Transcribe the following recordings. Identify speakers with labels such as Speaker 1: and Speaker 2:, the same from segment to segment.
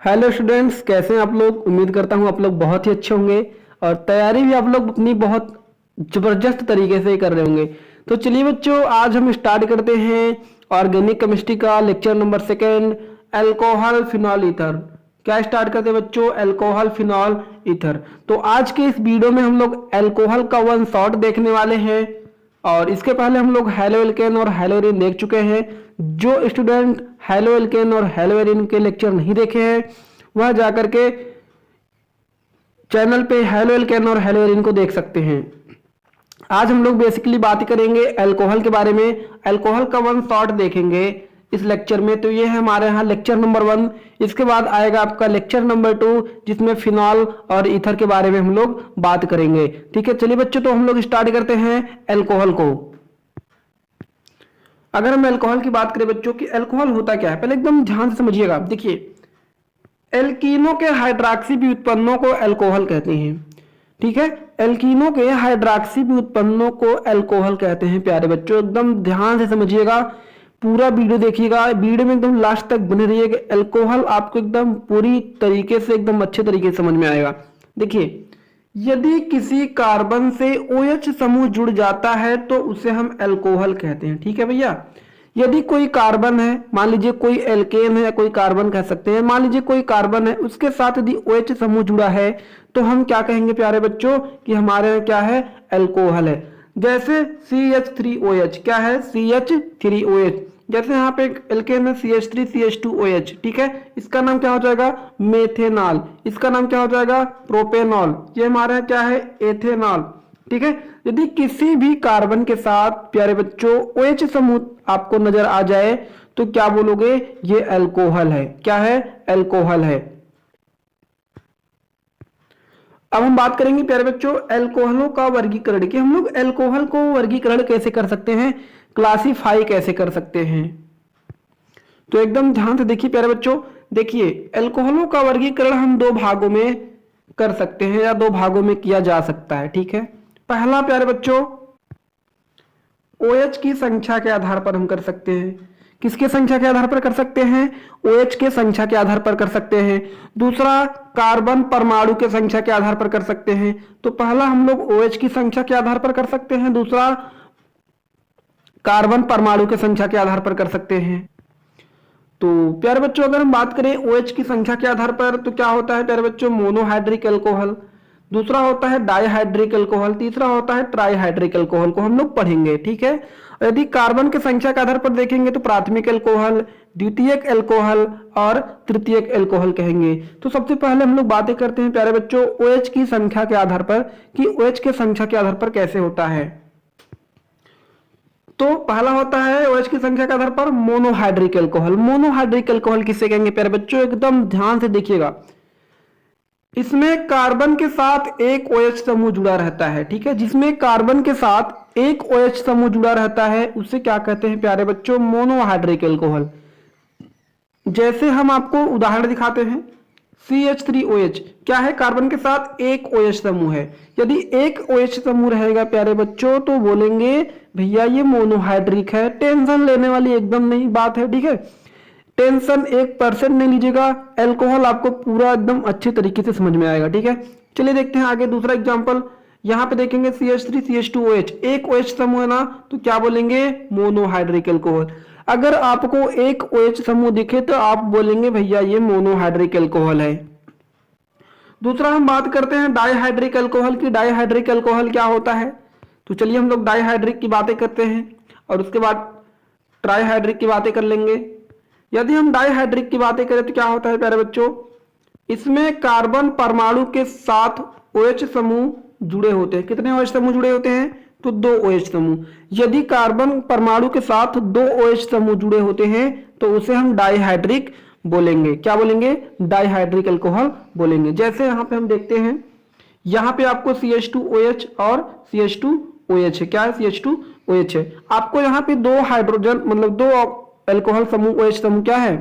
Speaker 1: Hello students, कैसे हैं आप लोग। उम्मीद करता हूं आप लोग बहुत ही अच्छे होंगे और तैयारी भी आप लोग अपनी बहुत जबरदस्त तरीके से कर रहे होंगे। तो चलिए बच्चों, आज हम स्टार्ट करते हैं ऑर्गेनिक केमिस्ट्री का lecture number second, alcohol phenol ether. क्या स्टार्ट करते हैं बच्चों? Alcohol phenol ether. तो आज के इस वीडियो में हम लोग अल्कोहल का वन शॉट देखने वाले हैं और इसके पहले हम लोग हैलो एल्केन और हैलोरीन देख चुके हैं। जो स्टूडेंट हैलो एल्केन और हैलोरीन के लेक्चर नहीं देखे हैं वह जाकर के चैनल पे हैलो एल्केन और हैलोरीन को देख सकते हैं। आज हम लोग बेसिकली बात करेंगे अल्कोहल के बारे में। अल्कोहल का वन शॉट देखेंगे इस लेक्चर में। तो ये है हमारे यहाँ लेक्चर नंबर 1। इसके बाद आएगा आपका लेक्चर नंबर 2 जिसमें फिनॉल और ईथर के बारे में हम लोग बात करेंगे। ठीक है, चलिए बच्चों, तो हम लोग स्टार्ट करते हैं अल्कोहल को। अगर हम अल्कोहल की बात करें बच्चों कि अल्कोहल होता क्या है, पहले एकदम ध्यान से समझिएगा। देखिए, एल्कीनों के हाइड्रॉक्सी व्युत्पन्नों को अल्कोहल कहते हैं। ठीक है, एल्कीनों के हाइड्रॉक्सी व्युत्पन्नों को अल्कोहल कहते हैं। प्यारे बच्चों, एकदम ध्यान से समझिएगा, पूरा वीडियो देखिएगा, वीडियो में एकदम लास्ट तक बने रहिएगा। अल्कोहल आपको एकदम पूरी तरीके से एकदम अच्छे तरीके से समझ में आएगा। देखिए, यदि किसी कार्बन से OH समूह जुड़ जाता है तो उसे हम अल्कोहल कहते हैं। ठीक है भैया, यदि कोई कार्बन है, मान लीजिए कोई एल्केन है या कोई कार्बन कह सकते हैं, मान लीजिए कोई कार्बन है, उसके साथ यदि OH समूह जुड़ा है तो हम क्या कहेंगे प्यारे बच्चों कि हमारे यहाँ क्या है, अल्कोहल है। जैसे CH3OH, क्या है, CH3OH। जैसे यहाँ पे एल्केन है CH3CH2OH। ठीक है, इसका नाम क्या हो जाएगा, मेथेनॉल। इसका नाम क्या हो जाएगा, प्रोपेनॉल। ये हमारे यहाँ क्या है, एथेनॉल। ठीक है, यदि किसी भी कार्बन के साथ प्यारे बच्चों OH समूह आपको नजर आ जाए तो क्या बोलोगे, ये अल्कोहल है। क्या है, अल्कोहल है। अब हम बात करेंगे प्यारे बच्चों अल्कोहलों का वर्गीकरण कि हम लोग अल्कोहल को वर्गीकरण कैसे कर सकते हैं, क्लासिफाई कैसे कर सकते हैं। तो एकदम ध्यान से देखिए प्यारे बच्चों। देखिए, अल्कोहलों का वर्गीकरण हम 2 भागों में कर सकते हैं या 2 भागों में किया जा सकता है। ठीक है, पहला प्यारे बच्चों OH की संख्या के आधार पर हम कर सकते हैं। किसके संख्या के आधार पर कर सकते हैं, OH के संख्या के आधार पर कर सकते हैं। दूसरा, कार्बन परमाणु के संख्या के आधार पर कर सकते हैं। तो पहला हम लोग OH की संख्या के आधार पर कर सकते हैं, दूसरा कार्बन परमाणु के संख्या के आधार पर कर सकते हैं। तो प्यारे बच्चों, अगर हम बात करें OH की संख्या के आधार पर तो क्या होता है प्यारे बच्चों, मोनोहाइड्रिक अल्कोहल। दूसरा होता है डाइहाइड्रिक अल्कोहल। तीसरा होता है ट्राइहाइड्रिक अल्कोहल को हम लोग पढ़ेंगे। ठीक है, यदि कार्बन के संख्या के आधार पर देखेंगे तो प्राथमिक अल्कोहल, द्वितीयक अल्कोहल और तृतीयक अल्कोहल कहेंगे। तो सबसे पहले हम लोग बातें करते हैं प्यारे बच्चों OH की संख्या के आधार पर कि OH के संख्या के आधार पर कैसे होता है। तो पहला होता है OH की संख्या के आधार पर मोनोहाइड्रिक अल्कोहल। मोनोहाइड्रिक अल्कोहल किसे कहेंगे प्यारे बच्चों, एकदम ध्यान से देखिएगा। इसमें कार्बन के साथ एक OH समूह जुड़ा रहता है। ठीक है, जिसमें कार्बन के साथ एक OH समूह जुड़ा रहता है उसे क्या कहते हैं प्यारे बच्चों, मोनोहाइड्रिक अल्कोहल। जैसे हम आपको उदाहरण दिखाते हैं, CH3OH क्या है, कार्बन के साथ एक OH समूह है। यदि एक OH समूह रहेगा प्यारे बच्चों तो बोलेंगे भैया ये मोनोहाइड्रिक है। टेंशन लेने वाली एकदम नहीं बात है। ठीक है, टेंशन 1% नहीं लीजिएगा, अल्कोहल आपको पूरा एकदम अच्छे तरीके से समझ में आएगा। ठीक है, चलिए देखते हैं आगे दूसरा एग्जांपल। यहाँ पे देखेंगे CH3CH2OH, एक OH समूह है ना, तो क्या बोलेंगे, मोनोहाइड्रिक अल्कोहल। अगर आपको एक OH समूह दिखे तो आप बोलेंगे भैया ये मोनोहाइड्रिक अल्कोहल है। दूसरा हम बात करते हैं डाइहाइड्रिक अल्कोहल की। डाइहाइड्रिक अल्कोहल क्या होता है, तो चलिए हम लोग डाइहाइड्रिक की बातें करते हैं और उसके बाद ट्राइहाइड्रिक की बातें कर लेंगे। यदि हम डाइहाइड्रिक की बातें करें तो क्या होता है प्यारे बच्चों, इसमें कार्बन परमाणु के साथ OH समूह जुड़े होते हैं। कितने OH समूह जुड़े होते हैं, तो 2 OH समूह। यदि कार्बन परमाणु के साथ 2 OH समूह जुड़े होते हैं तो उसे हम डाइहाइड्रिक बोलेंगे। क्या बोलेंगे, डाइहाइड्रिक अल्कोहल बोलेंगे। जैसे यहाँ पे हम देखते हैं, यहाँ पे आपको CH2OH और CH2OH है। क्या है, CH2OH है। आपको यहाँ पे 2 हाइड्रोजन मतलब 2 अल्कोहल समूह OH समूह क्या है,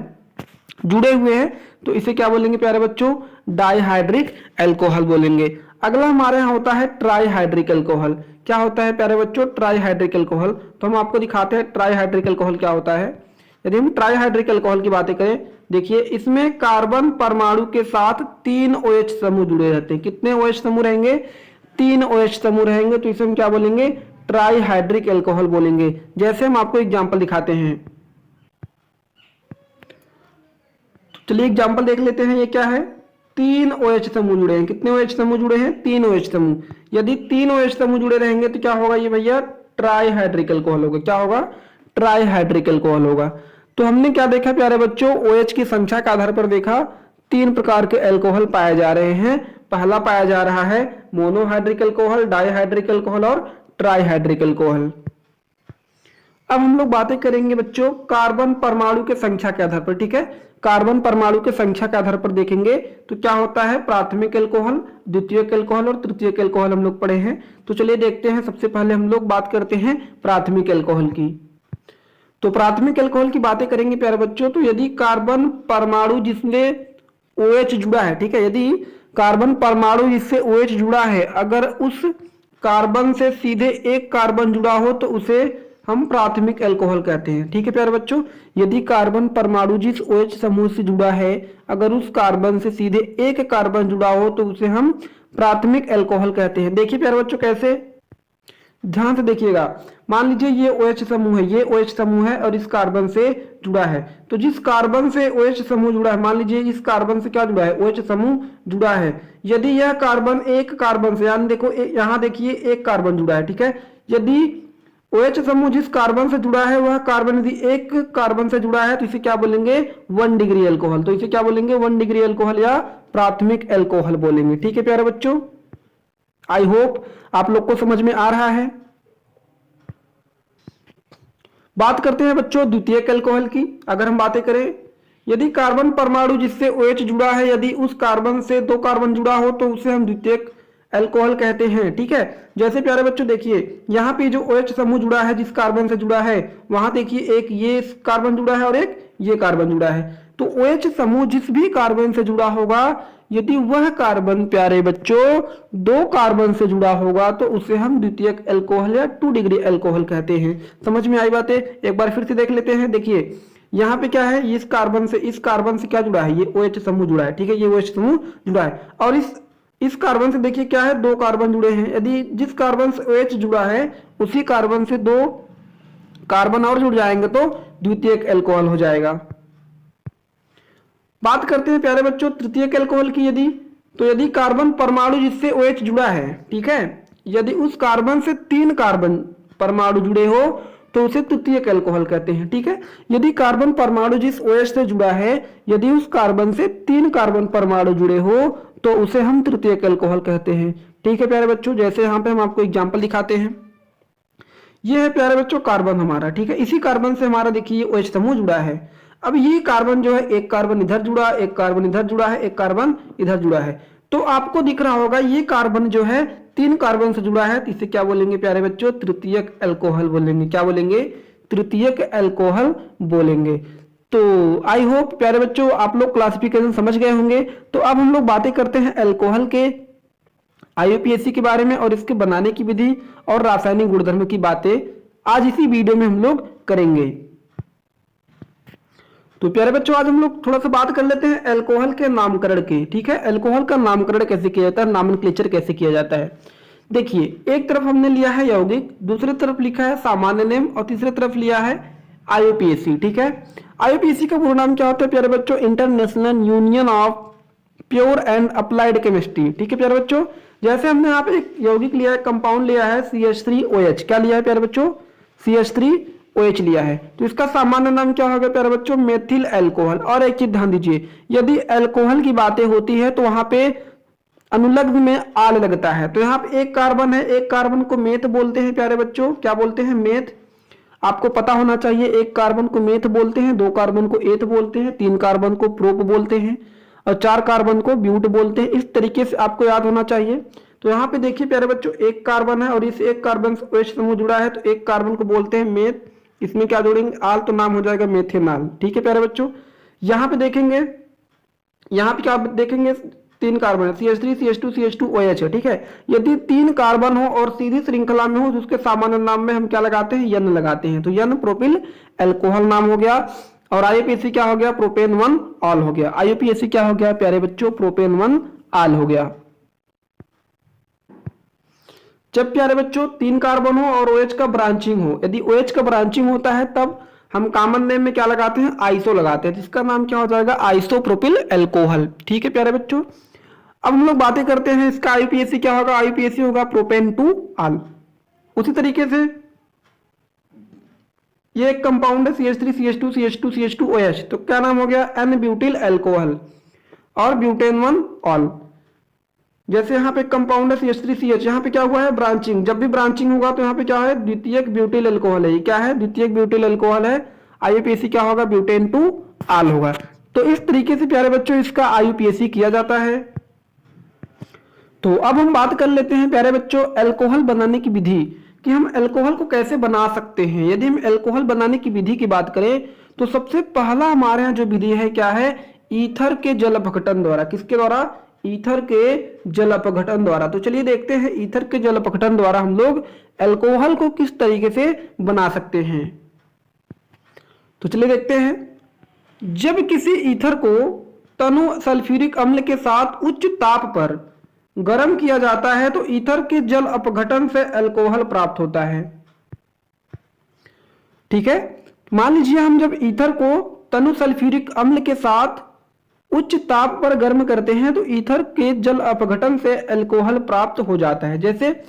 Speaker 1: जुड़े हुए हैं, तो इसे क्या बोलेंगे प्यारे बच्चों, डाइहाइड्रिक अल्कोहल बोलेंगे। अगला हमारे यहाँ होता है ट्राइहाइड्रिक अल्कोहल। क्या होता है प्यारे बच्चों, ट्राइहाइड्रिक अल्कोहल। तो हम आपको दिखाते हैं ट्राइहाइड्रिक अल्कोहल क्या होता है। यदि हम ट्राईहाइड्रिक अल्कोहल की बातें करें, देखिए इसमें कार्बन परमाणु के साथ 3 OH समूह जुड़े रहते हैं। कितने OH समूह रहेंगे? 3 OH समूह रहेंगे, तो इसे हम क्या बोलेंगे? ट्राईहाइड्रिक अल्कोहल बोलेंगे। जैसे हम आपको एग्जाम्पल दिखाते हैं, चलिए एग्जाम्पल देख लेते हैं। ये क्या है? 3 OH समूह जुड़े हैं। कितने OH समूह जुड़े हैं? 3 OH समूह। यदि 3 OH समूह जुड़े रहेंगे तो क्या होगा ये भैया? ट्राईहाइड्रिक अल्कोहल होगा। क्या होगा? ट्राईहाइड्रिक अल्कोहल होगा। तो हमने क्या देखा प्यारे बच्चों? OH की संख्या के आधार पर देखा 3 प्रकार के अल्कोहल पाए जा रहे हैं। पहला पाया जा रहा है मोनोहाइड्रिक अल्कोहल, डाईहाइड्रिक अल्कोहल और ट्राईहाइड्रिक अल्कोहल। अब हम लोग बातें करेंगे बच्चों कार्बन परमाणु के संख्या के आधार पर। ठीक है, कार्बन परमाणु के संख्या के आधार पर देखेंगे तो क्या होता है? प्राथमिक अल्कोहल, द्वितीयक अल्कोहल और तृतीयक अल्कोहल हम लोग पढ़े हैं। तो चलिए देखते हैं। सबसे पहले हम लोग बात करते हैं प्राथमिक अल्कोहल की। तो प्राथमिक अल्कोहल की बातें करेंगे प्यारे बच्चों, तो यदि कार्बन परमाणु जिसमें OH जुड़ा है, ठीक है, यदि कार्बन परमाणु जिससे OH जुड़ा है, अगर उस कार्बन से सीधे एक कार्बन जुड़ा हो तो उसे हम प्राथमिक अल्कोहल कहते हैं। ठीक है प्यारे बच्चों, यदि कार्बन परमाणु जिस OH समूह से जुड़ा है, अगर उस कार्बन से सीधे एक कार्बन जुड़ा हो तो उसे हम प्राथमिक अल्कोहल कहते हैं। देखिए प्यारे बच्चों कैसे, ध्यान से देखिएगा। मान लीजिए ये OH समूह है, ये OH समूह है और इस कार्बन से जुड़ा है। तो जिस कार्बन से OH समूह जुड़ा है, मान लीजिए इस कार्बन से क्या जुड़ा है? OH समूह जुड़ा है। यदि यह कार्बन एक कार्बन से, यानी देखो यहाँ देखिए एक कार्बन जुड़ा है, ठीक है, यदि OH समूह जिस कार्बन से जुड़ा है वह कार्बन यदि एक कार्बन से जुड़ा है तो इसे क्या बोलेंगे? 1 डिग्री अल्कोहल। तो इसे क्या बोलेंगे? 1 डिग्री अल्कोहल या प्राथमिक अल्कोहल बोलेंगे। ठीक है प्यारे बच्चों, आई होप आप लोग को समझ में आ रहा है। बात करते हैं बच्चों द्वितीयक अल्कोहल की। अगर हम बातें करें, यदि कार्बन परमाणु जिससे OH जुड़ा है, यदि उस कार्बन से 2 कार्बन जुड़ा हो तो उसे हम द्वितीयक अल्कोहल कहते हैं। ठीक है, जैसे प्यारे बच्चों देखिए यहाँ पे जो OH समूह जुड़ा है, जिस कार्बन से जुड़ा है, वहां देखिए एक ये कार्बन जुड़ा है और एक ये कार्बन जुड़ा है। तो OH समूह जिस भी कार्बन से जुड़ा होगा, यदि वह कार्बन प्यारे बच्चों 2 कार्बन से जुड़ा होगा तो उसे हम द्वितीयक अल्कोहल या 2 डिग्री अल्कोहल कहते हैं। समझ में आई बातें? एक बार फिर से देख लेते हैं। देखिए यहाँ पे क्या है, इस कार्बन से क्या जुड़ा है? ये OH समूह जुड़ा है। ठीक है, ये OH समूह जुड़ा है और इस कार्बन से देखिए क्या है? 2 कार्बन जुड़े हैं। यदि जिस कार्बन से OH जुड़ा है उसी कार्बन से 2 कार्बन और जुड़ जाएंगे तो द्वितीयक अल्कोहल हो जाएगा। बात करते हैं प्यारे बच्चों तृतीयक अल्कोहल की। यदि कार्बन परमाणु जिससे OH जुड़ा है, ठीक है, यदि उस कार्बन से 3 कार्बन परमाणु जुड़े हो तो उसे तृतीयक अल्कोहल कहते हैं। ठीक है, यदि कार्बन परमाणु जिस OH से जुड़ा है, यदि उस कार्बन से 3 कार्बन परमाणु जुड़े हो तो उसे हम तृतीयक अल्कोहल कहते हैं। ठीक है प्यारे बच्चों, जैसे यहाँ पे हम आपको एग्जाम्पल दिखाते हैं। ये है प्यारे बच्चों कार्बन हमारा, ठीक है, इसी कार्बन से हमारा देखिए OH समूह जुड़ा है। अब ये कार्बन जो है, एक कार्बन इधर जुड़ा, एक कार्बन इधर जुड़ा है, एक कार्बन इधर जुड़ा है। तो आपको दिख रहा होगा ये कार्बन जो है 3 कार्बन से जुड़ा है, तो इसे क्या बोलेंगे प्यारे बच्चों? तृतीयक अल्कोहल बोलेंगे। क्या बोलेंगे? तृतीयक अल्कोहल बोलेंगे। तो आई होप प्यारे बच्चों आप लोग क्लासिफिकेशन समझ गए होंगे। तो अब हम लोग बातें करते हैं अल्कोहल के IUPAC के बारे में और इसके बनाने की विधि और रासायनिक गुणधर्म की बातें आज इसी वीडियो में हम लोग करेंगे। तो प्यारे बच्चों आज हम लोग थोड़ा सा बात कर लेते हैं अल्कोहल के नामकरण की। ठीक है, अल्कोहल का नामकरण कैसे किया जाता है, नामनक्लेचर कैसे किया जाता है। देखिए एक तरफ हमने लिया है यौगिक, दूसरी तरफ लिखा है सामान्य नेम और तीसरी तरफ लिया है IUPAC। ठीक है, IUPAC का पूरा नाम क्या होता है प्यारे बच्चों? International union of pure and applied chemistry. ठीक है प्यारे बच्चों, जैसे हमने यहाँ पे एक यौगिक लिया है, कंपाउंड लिया है CH3OH। क्या लिया है प्यारे बच्चों? CH3OH लिया है। तो इसका सामान्य नाम क्या होगा प्यारे बच्चों? Methyl alcohol. और एक चीज ध्यान दीजिए, यदि अल्कोहल की बातें होती है तो वहां पे अनुलग्न में आल लगता है। तो यहाँ पे एक कार्बन है, एक कार्बन को मेथ बोलते हैं प्यारे बच्चों। क्या बोलते हैं? मेथ। आपको पता होना चाहिए, एक कार्बन को मेथ बोलते हैं, 2 कार्बन को एथ बोलते हैं, 3 कार्बन को प्रोप बोलते हैं और 4 कार्बन को ब्यूट बोलते हैं। इस तरीके से आपको याद होना चाहिए। तो यहाँ पे देखिए प्यारे बच्चों एक कार्बन है और इस एक कार्बन से OH समूह जुड़ा है, तो एक कार्बन को बोलते हैं मेथ, इसमें क्या जोड़ेंगे? आल, तो नाम हो जाएगा मेथेनॉल। ठीक है प्यारे बच्चों, यहाँ पे देखेंगे, यहाँ पे क्या देखेंगे? तीन कार्बन है, CH3 CH2 CH2 OH है, ठीक है। यदि तीन कार्बन हो और सीधी श्रृंखला में हो तो उसके सामान्य नाम में हम क्या लगाते हैं, N लगाते हैं। तो N प्रोपिल एल्कोहल नाम हो गया। और IUPAC क्या हो गया, प्रोपेन 1 ऑल हो गया। IUPAC क्या हो गया प्यारे बच्चों, प्रोपेन 1 ऑल हो गया। जब प्यारे बच्चों तीन कार्बन हो और OH का ब्रांचिंग हो, यदि OH का ब्रांचिंग होता है तब हम कॉमन नेम में क्या लगाते हैं, आइसो लगाते हैं, जिसका नाम क्या हो जाएगा, आइसोप्रोपिल एल्कोहल। ठीक है प्यारे बच्चों। अब हम लोग बातें करते हैं इसका IUPAC क्या होगा, IUPAC होगा प्रोपेन 2 ऑल। उसी तरीके से ये एक कंपाउंड है CH3 CH2 CH2 CH2 OH, तो क्या नाम हो गया, N ब्यूटिल एल्कोहल और ब्यूटेन 1 ऑल। जैसे यहाँ पे कंपाउंड है CH3 CH, यहाँ पे क्या हुआ है, ब्रांचिंग। जब भी ब्रांचिंग होगा तो यहाँ पे क्या है, द्वितीयक ब्यूटिल एल्कोहल है। ये क्या है, द्वितीयक ब्यूटिल एल्कोहल है। IUPAC क्या होगा, ब्यूटेन 2 ऑल होगा। तो इस तरीके से प्यारे बच्चों इसका IUPAC किया जाता है। तो अब हम बात कर लेते हैं प्यारे बच्चों अल्कोहल बनाने की विधि, कि हम अल्कोहल को कैसे बना सकते हैं। यदि हम अल्कोहल बनाने की विधि की बात करें तो सबसे पहला हमारे यहाँ जो विधि है क्या है, ईथर के जल अपघटन द्वारा। किसके द्वारा, ईथर के जल अपघटन द्वारा। तो चलिए देखते हैं ईथर के जल अपघटन द्वारा हम लोग अल्कोहल को किस तरीके से बना सकते हैं। तो चलिए देखते हैं। जब किसी ईथर को तनु सल्फ्यूरिक अम्ल के साथ उच्च ताप पर गर्म किया जाता है तो ईथर के जल अपघटन से अल्कोहल प्राप्त होता है। ठीक है, मान लीजिए हम जब ईथर को तनु सल्फ्यूरिक अम्ल के साथ उच्च ताप पर गर्म करते हैं तो ईथर के जल अपघटन से अल्कोहल प्राप्त हो जाता है। जैसे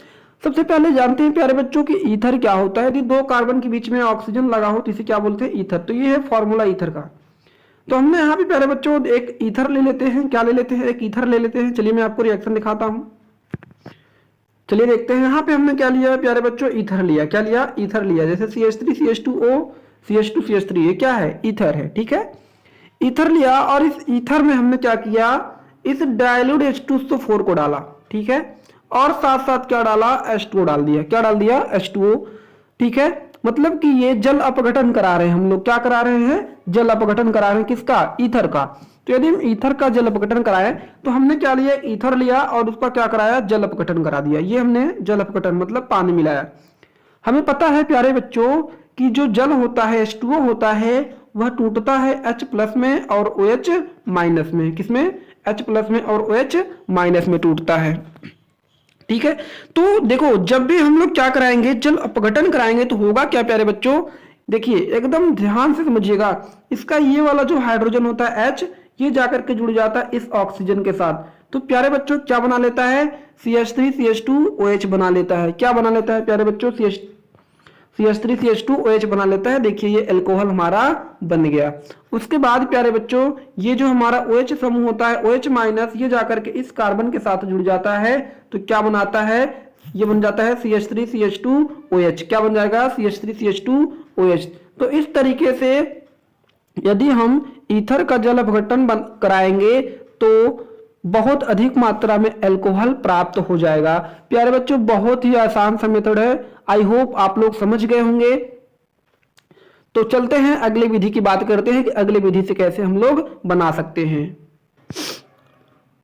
Speaker 1: सबसे पहले जानते हैं प्यारे बच्चों कि ईथर क्या होता है। यदि दो कार्बन के बीच में ऑक्सीजन लगा हो तो इसे क्या बोलते हैं, ईथर। तो ये है फॉर्मूला ईथर का। तो हमने यहाँ पे प्यारे बच्चों एक ईथर ले लेते हैं। क्या ले लेते हैं, एक ईथर ले लेते हैं। चलिए मैं आपको रिएक्शन दिखाता हूँ। चलिए देखते हैं। यहाँ पे हमने क्या लिया प्यारे बच्चों, ईथर लिया। क्या लिया, ईथर लिया। जैसे CH3 CH2O CH2 CH3 ये क्या है, ईथर है। ठीक है, ईथर लिया और इस ईथर में हमने क्या किया, इस डाइल्यूट H2SO4 को डाला। ठीक है, और साथ साथ क्या डाला, H2O डाल दिया। क्या डाल दिया, H2O। ठीक है, मतलब कि ये जल अपघटन करा रहे हैं हम लोग। क्या करा रहे हैं, जल अपघटन करा रहे हैं। किसका, ईथर का। तो यदि हम ईथर का जल अपघटन कराएं तो हमने क्या लिया, ईथर लिया और उसका क्या कराया, जल अपघटन करा दिया। ये हमने जल अपघटन मतलब पानी मिलाया। हमें पता है प्यारे बच्चों कि जो जल होता है H2O होता है वह टूटता है H+ में और OH- में। किसमें, H+ में और OH- में टूटता है। ठीक है, तो देखो जब भी हम लोग क्या कराएंगे, जल अपघटन कराएंगे तो होगा क्या प्यारे बच्चों, देखिए एकदम ध्यान से समझिएगा। इसका ये वाला जो हाइड्रोजन होता है H, ये जाकर के जुड़ जाता है इस ऑक्सीजन के साथ। तो प्यारे बच्चों क्या बना लेता है, CH3 CH2 OH बना लेता है। क्या बना लेता है प्यारे बच्चों, CH3 CH2 OH बना लेता है। देखिए ये अल्कोहल हमारा बन गया। उसके बाद प्यारे बच्चों ये जो हमारा OH समूह होता है OH- ये जाकर के इस कार्बन के साथ जुड़ जाता है तो क्या बनाता है, ये बन जाता है CH3 CH2 OH। क्या बन जाएगा, CH3 CH2 OH। तो इस तरीके से यदि हम ईथर का जल अपघटन कराएंगे तो बहुत अधिक मात्रा में अल्कोहल प्राप्त हो जाएगा। प्यारे बच्चों बहुत ही आसान सा मेथड है। आई होप आप लोग समझ गए होंगे। तो चलते हैं अगली विधि की बात करते हैं कि अगली विधि से कैसे हम लोग बना सकते हैं।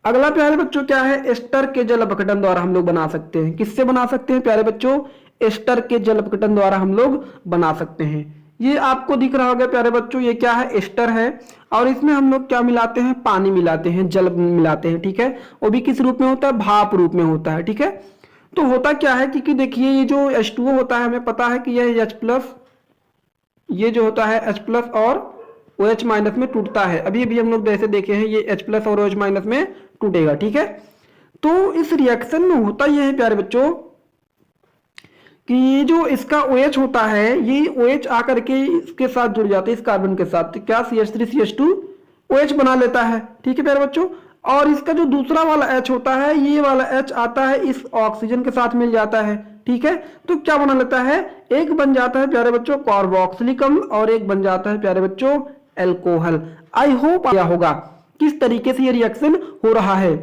Speaker 1: अगला प्यारे बच्चों क्या है, एस्टर के जल अपघटन द्वारा हम लोग बना सकते हैं। किससे बना सकते हैं प्यारे बच्चों, एस्टर के जल अपघटन द्वारा हम लोग बना सकते हैं। ये आपको दिख रहा होगा प्यारे बच्चों, ये क्या है, एस्टर है। और इसमें हम लोग क्या मिलाते हैं, पानी मिलाते हैं, जल मिलाते हैं। ठीक है, वो भी किस रूप में होता है, भाप रूप में होता है। ठीक है, तो होता क्या है कि देखिए ये जो H2O होता है हमें पता है कि यह H+, ये जो होता है H+ और OH- में टूटता है। अभी अभी हम लोग जैसे देखे हैं ये H+ और OH- में टूटेगा। ठीक है, तो इस रिएक्शन में होता यह है प्यारे बच्चों कि ये जो इसका OH होता है ये OH आकर के इसके साथ जुड़ जाता है, इस कार्बन के साथ। तो क्या, CH3 CH2 OH बना लेता है। ठीक है प्यारे बच्चों, और इसका जो दूसरा वाला H होता है ये वाला H आता है इस ऑक्सीजन के साथ मिल जाता है। ठीक है, तो क्या बना लेता है, एक बन जाता है प्यारे बच्चों कार्बोक्सिलिक अम्ल और एक बन जाता है प्यारे बच्चों अल्कोहल। आई होप आया होगा किस तरीके से ये रिएक्शन हो रहा है,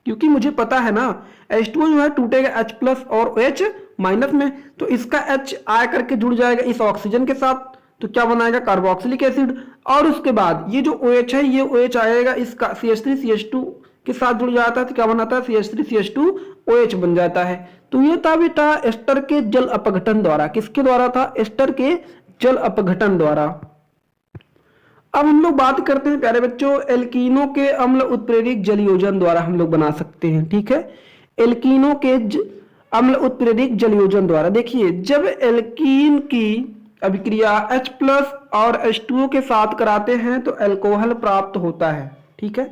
Speaker 1: क्योंकि मुझे पता है ना H2O जो है टूटेगा H+ और OH- में, तो इसका H आ करके जुड़ जाएगा इस ऑक्सीजन के साथ तो क्या बनाएगा, कार्बोक्सिलिक एसिड। और उसके बाद ये जो OH है ये OH आएगा इसका CH3 CH2 के साथ जुड़ जाता है तो क्या बनाता है, CH3CH2OH बन जाता है। तो ये था बेटा एस्टर के जल अपघटन द्वारा। किसके द्वारा था, एस्टर के जल अपघटन द्वारा। अब हम लोग बात करते हैं प्यारे बच्चों एल्कीनो के अम्ल उत्प्रेरक जलयोजन द्वारा हम लोग बना सकते हैं। ठीक है, एल्कीनो के अम्ल उत्प्रेरक जलयोजन द्वारा। देखिए जब एल्कीन की अभिक्रिया H+ और H2O के साथ कराते हैं तो अल्कोहल प्राप्त होता है। ठीक है,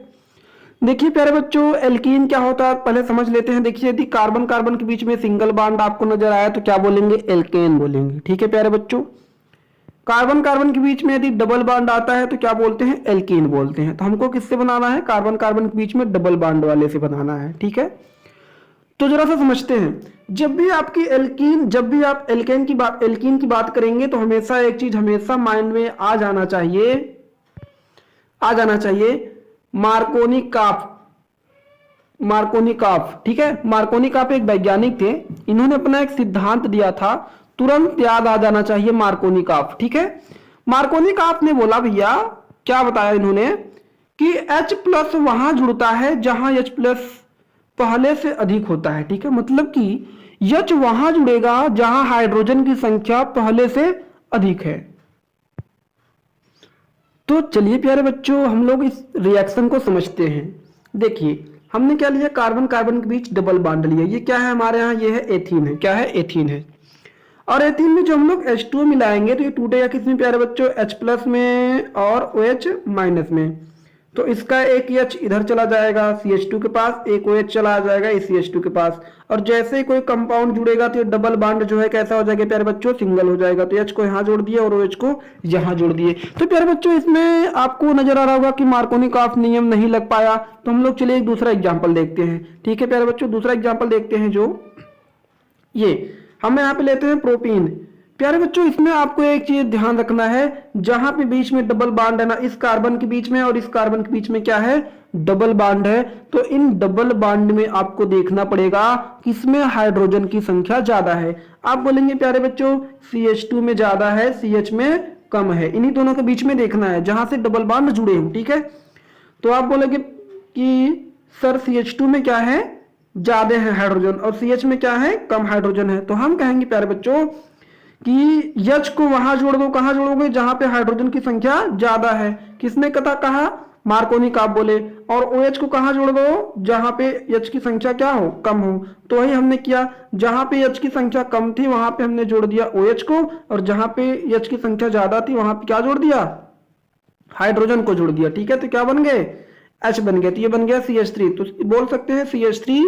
Speaker 1: देखिए प्यारे बच्चों एल्कीन क्या होता है पहले समझ लेते हैं। देखिए यदि कार्बन कार्बन के बीच में सिंगल बॉन्ड आपको नजर आया तो क्या बोलेंगे, एल्केन बोलेंगे। ठीक है प्यारे बच्चों, कार्बन कार्बन के बीच में यदि डबल बॉन्ड आता है तो क्या बोलते हैं, एल्कीन बोलते हैं। तो हमको किससे बनाना है, कार्बन कार्बन के बीच में डबल बॉन्ड वाले से बनाना है। ठीक है, तो जरा सा समझते हैं। जब भी आप एल्केन की बात करेंगे तो हमेशा एक चीज हमेशा माइंड में आ जाना चाहिए मार्कोनी काफ। ठीक है, मार्कोनी काफ एक वैज्ञानिक थे, इन्होंने अपना एक सिद्धांत दिया था, तुरंत याद आ जाना चाहिए मार्कोनी काफ। ठीक है, मार्कोनी काफ ने बोला भैया, क्या बताया इन्होंने कि H+ वहां जुड़ता है जहां H+ पहले से अधिक होता है। ठीक है, मतलब कि H वहां जुड़ेगा जहां हाइड्रोजन की संख्या पहले से अधिक है। तो चलिए प्यारे बच्चों हम लोग इस रिएक्शन को समझते हैं। देखिए हमने क्या लिया, कार्बन कार्बन के बीच डबल बॉन्ड लिया। ये क्या है हमारे यहाँ, ये है एथीन है। क्या है, एथीन है। और एथीन में जो हम लोग H2O मिलाएंगे तो ये टूटेगा किसमें प्यारे बच्चों, H+ में और OH- में। तो इसका एक H इधर चला जाएगा CH2 के पास, एक OH चला जाएगा इस CH2 के पास। और जैसे ही कोई कंपाउंड जुड़ेगा तो ये डबल बॉन्ड जो है कैसा हो जाएगा प्यारे बच्चों, सिंगल हो जाएगा। तो H को यहाँ जोड़ दिए और OH को यहाँ जोड़ दिए। तो प्यारे बच्चों इसमें आपको नजर आ रहा होगा कि मार्कोनी काफ नियम नहीं लग पाया। तो हम लोग चलिए एक दूसरा एग्जाम्पल देखते हैं। ठीक है प्यारे बच्चों, दूसरा एग्जाम्पल देखते हैं जो ये हम यहाँ पे लेते हैं प्रोटीन। प्यारे बच्चों इसमें आपको एक चीज ध्यान रखना है, जहां पे बीच में डबल बॉन्ड है ना, इस कार्बन के बीच में और इस कार्बन के बीच में क्या है, डबल बॉन्ड है। तो इन डबल बॉन्ड में आपको देखना पड़ेगा किसमें हाइड्रोजन की संख्या ज्यादा है। आप बोलेंगे प्यारे बच्चों CH2 में ज्यादा है, CH में कम है। इन्हीं दोनों के बीच में देखना है जहां से डबल बॉन्ड जुड़े हो। ठीक है, तो आप बोलेंगे कि सर CH2 में क्या है, ज्यादा है हाइड्रोजन, और CH में क्या है, कम हाइड्रोजन है। तो हम कहेंगे प्यारे बच्चों कि H को वहां जोड़ दो, कहां जोड़ोगे, जहां पे हाइड्रोजन की संख्या ज्यादा है। किसने कहा, मार्कोनी काफ बोले। और OH को कहां जोड़ दो, जहां पे H की संख्या क्या हो, कम हो। तो वही हमने किया, जहां पे H की संख्या कम थी वहां पे हमने जोड़ दिया OH को, और जहां पे H की संख्या ज्यादा थी वहां पे क्या जोड़ दिया, हाइड्रोजन को जोड़ दिया। ठीक है, तो क्या बन गए, H बन गया। तो ये बन गया CH3। तो बोल सकते हैं CH3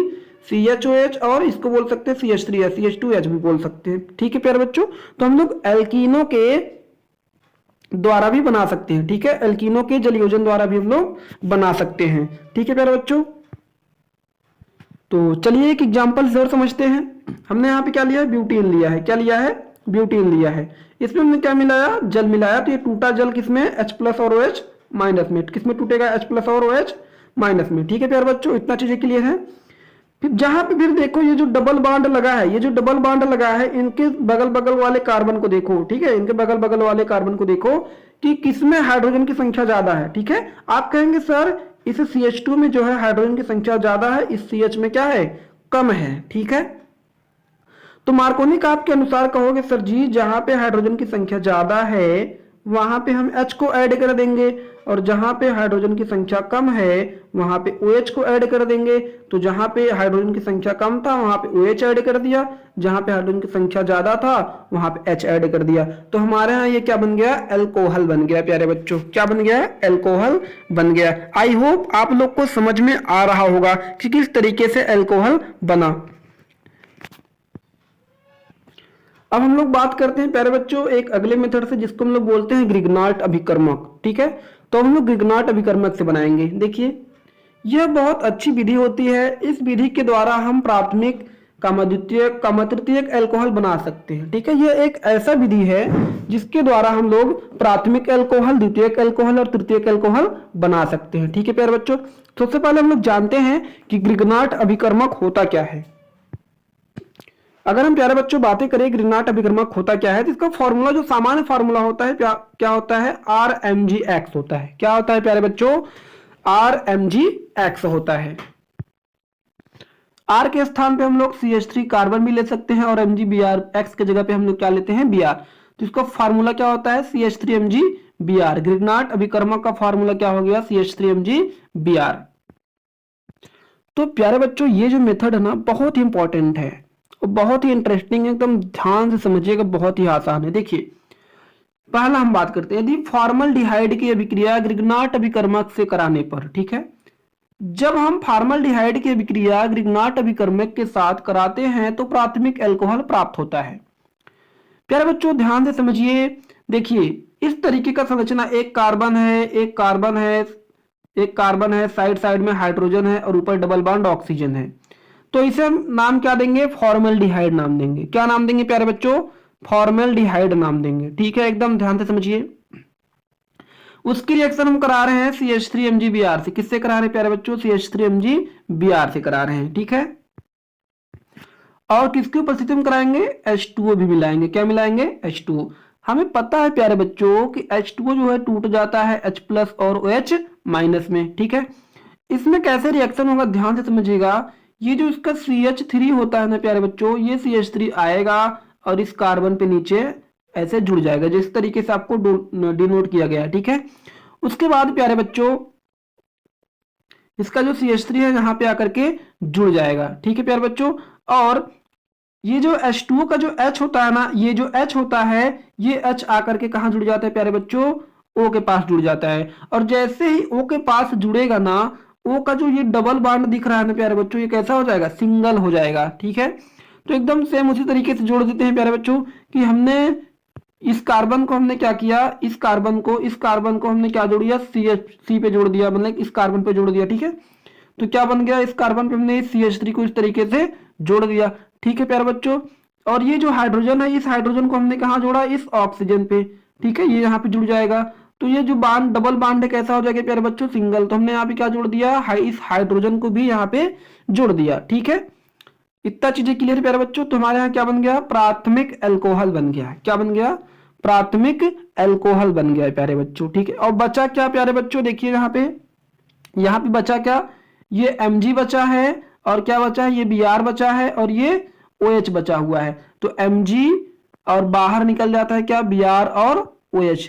Speaker 1: CHOH, और इसको बोल सकते हैं CH3 है, CH2H भी बोल सकते हैं। ठीक है प्यारे बच्चों, तो हम लोग एल्कीनो के द्वारा भी बना सकते हैं। ठीक है, एल्कीनो के जलयोजन द्वारा भी हम लोग बना सकते हैं। ठीक है प्यारे बच्चों, तो चलिए एक एग्जांपल जरूर समझते हैं। हमने यहाँ पे क्या लिया है, ब्यूटीन लिया है। क्या लिया है, ब्यूटीन लिया है। इसमें हमने क्या मिलाया, जल मिलाया। तो ये टूटा जल किसमें, H+ और OH- में। किसमें टूटेगा, H+ और OH- में। ठीक है प्यारे बच्चों, इतना चीजें क्लियर है। फिर जहां पे फिर देखो ये जो डबल बॉन्ड लगा है, ये जो डबल बॉन्ड लगा है, इनके बगल बगल वाले कार्बन को देखो। ठीक है, इनके बगल बगल वाले कार्बन को देखो कि किसमें हाइड्रोजन की संख्या ज्यादा है। ठीक है, आप कहेंगे सर इस CH2 में जो है हाइड्रोजन की संख्या ज्यादा है, इस CH में क्या है, कम है। ठीक है, तो मार्कोनी काफ के अनुसार कहोगे सर जी जहां पे हाइड्रोजन की संख्या ज्यादा है वहां पे हम H को ऐड कर देंगे, और जहां पे हाइड्रोजन की संख्या कम है वहां पे OH को ऐड कर देंगे। तो जहां पे हाइड्रोजन की संख्या कम था वहां पे OH ऐड कर दिया, जहां पे हाइड्रोजन की संख्या ज्यादा था वहां पे H ऐड कर दिया। तो हमारे यहाँ ये क्या बन गया, एल्कोहल बन गया। प्यारे बच्चों क्या बन गया, एल्कोहल बन गया। आई होप आप लोग को समझ में आ रहा होगा कि किस तरीके से एल्कोहल बना। अब हम लोग बात करते हैं प्यारे बच्चों एक अगले मेथड से, जिसको हम लोग बोलते हैं ग्रिग्नार्ट अभिकर्मक। ठीक है, तो हम लोग ग्रिग्नार्ट अभिकर्मक से बनाएंगे। देखिए यह बहुत अच्छी विधि होती है। इस विधि के द्वारा हम प्राथमिक, कामद्वितीयक, कामतृतीयक एल्कोहल बना सकते हैं। ठीक है, यह एक ऐसा विधि है जिसके द्वारा हम लोग प्राथमिक एल्कोहल, द्वितीयक एल्कोहल और तृतीयक एल्कोहल बना सकते हैं। ठीक है प्यारे बच्चों, सबसे पहले हम लोग जानते हैं कि ग्रिग्नार्ट अभिकर्मक होता क्या है। अगर हम प्यारे बच्चों बातें करें ग्रिग्नार्ट अभिकर्मक होता क्या है, तो इसका फॉर्मूला जो सामान्य फॉर्मूला होता है क्या होता है, RMgX होता है। क्या होता है प्यारे बच्चों, RMgX होता है। R के स्थान पे हम लोग CH3 कार्बन भी ले सकते हैं और MgBr, X के जगह पे हम लोग क्या लेते हैं Br। तो इसका फार्मूला क्या होता है CH3MgBr। ग्रिग्नाट अभिकर्मक का फार्मूला क्या हो गया CH3MgBr। तो प्यारे बच्चों ये जो मेथड है ना बहुत ही इंपॉर्टेंट है और बहुत ही इंटरेस्टिंग है, एकदम ध्यान से समझिएगा, बहुत ही आसान है। देखिए पहला हम बात करते हैं यदि फॉर्मल्डिहाइड की अभिक्रिया ग्रिग्नाट अभिकर्मक से कराने पर, ठीक है, जब हम फॉर्मल्डिहाइड की अभिक्रिया ग्रिग्नाट अभिकर्मक के साथ कराते हैं तो प्राथमिक अल्कोहल प्राप्त होता है। प्यारे बच्चों ध्यान से समझिए, देखिए इस तरीके का संरचना, एक कार्बन है, एक कार्बन है, एक कार्बन है, साइड साइड में हाइड्रोजन है और ऊपर डबल बॉन्ड ऑक्सीजन है। तो इसे हम नाम क्या देंगे फॉर्मल्डिहाइड नाम देंगे। क्या नाम देंगे प्यारे बच्चों फॉर्मल्डिहाइड नाम देंगे, ठीक है, एकदम ध्यान से समझिए। उसकी रिएक्शन हम करा रहे हैं CH3MgBr से। किससे करा रहे हैं प्यारे बच्चों CH3MgBr से करा रहे हैं, ठीक है। और किसकी उपस्थिति में कराएंगे H2O भी मिलाएंगे। क्या मिलाएंगे H2O। हमें पता है प्यारे बच्चों कि H2O जो है टूट जाता है H+ और OH- में, ठीक है। इसमें कैसे रिएक्शन होगा ध्यान से समझिएगा। ये जो इसका CH3 होता है ना प्यारे बच्चों, ये CH3 आएगा और इस कार्बन पे नीचे ऐसे जुड़ जाएगा जिस तरीके से आपको डिनोट किया गया है, ठीक है। उसके बाद प्यारे बच्चों इसका जो CH3 है यहाँ पे आकर के जुड़ जाएगा, ठीक है प्यारे बच्चों। और ये जो H2O का जो H होता है ना, ये जो H होता है, ये H आकर के कहाँ जुड़ जाता है प्यारे बच्चों O के पास जुड़ जाता है। और जैसे ही O के पास जुड़ेगा ना, O का जो ये डबल बॉन्ड दिख रहा है ना प्यारे बच्चों, ये कैसा हो जाएगा सिंगल हो जाएगा, ठीक है। तो एकदम सेम उसी तरीके से जोड़ देते हैं प्यारे बच्चों कि हमने इस कार्बन को हमने क्या किया, इस कार्बन को हमने क्या जोड़ दिया C पे जोड़ दिया, मतलब इस कार्बन पे जोड़ दिया, ठीक है। तो क्या बन गया, इस कार्बन पे हमने CH3 को इस तरीके से जोड़ दिया, ठीक है प्यारे बच्चों। और ये जो हाइड्रोजन है, इस हाइड्रोजन को हमने कहाँ जोड़ा इस ऑक्सीजन पे, ठीक है, ये यहाँ पे जुड़ जाएगा। तो ये जो बांड डबल बांड है कैसा हो जाएगा प्यारे बच्चों सिंगल। तो हमने यहाँ पे क्या जोड़ दिया इस हाइड्रोजन को भी यहाँ पे जोड़ दिया, ठीक है। इतना चीजें क्लियर है प्यारे बच्चों। तो हमारे यहाँ क्या बन गया प्राथमिक अल्कोहल बन गया। क्या बन गया प्राथमिक अल्कोहल बन गया है प्यारे बच्चों, ठीक है। और बचा क्या प्यारे बच्चों, देखिए यहाँ पे बचा क्या, ये Mg बचा है और क्या बचा है ये Br बचा है और ये OH बचा हुआ है। तो Mg और बाहर निकल जाता है क्या Br और OH।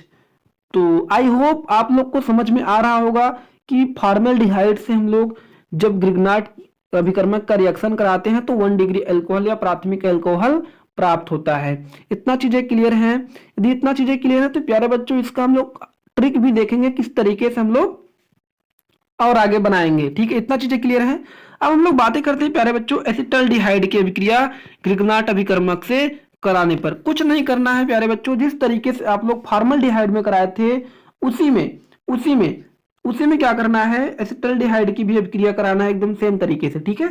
Speaker 1: तो आई होप आप लोग को समझ में आ रहा होगा कि फॉर्मल्डिहाइड से हम लोग जब ग्रिग्नाट अभिकर्मक का रिएक्शन कराते हैं तो 1 डिग्री अल्कोहल या प्राथमिक अल्कोहल प्राप्त होता है। इतना चीजें क्लियर हैं। यदि इतना चीजें क्लियर है तो प्यारे बच्चों इसका हम लोग ट्रिक भी देखेंगे किस तरीके से हम लोग और आगे बनाएंगे, ठीक है। इतना चीजें क्लियर है। अब हम लोग बातें करते हैं प्यारे बच्चों एसिटल्डिहाइड की अभिक्रिया ग्रिग्नाट अभिकर्मक से कराने पर। कुछ नहीं करना है प्यारे बच्चों, जिस तरीके से आप लोग फॉर्मल्डिहाइड में कराए थे उसी में क्या करना है एसिटल्डिहाइड की भी अभिक्रिया कराना है एकदम सेम तरीके से, ठीक है।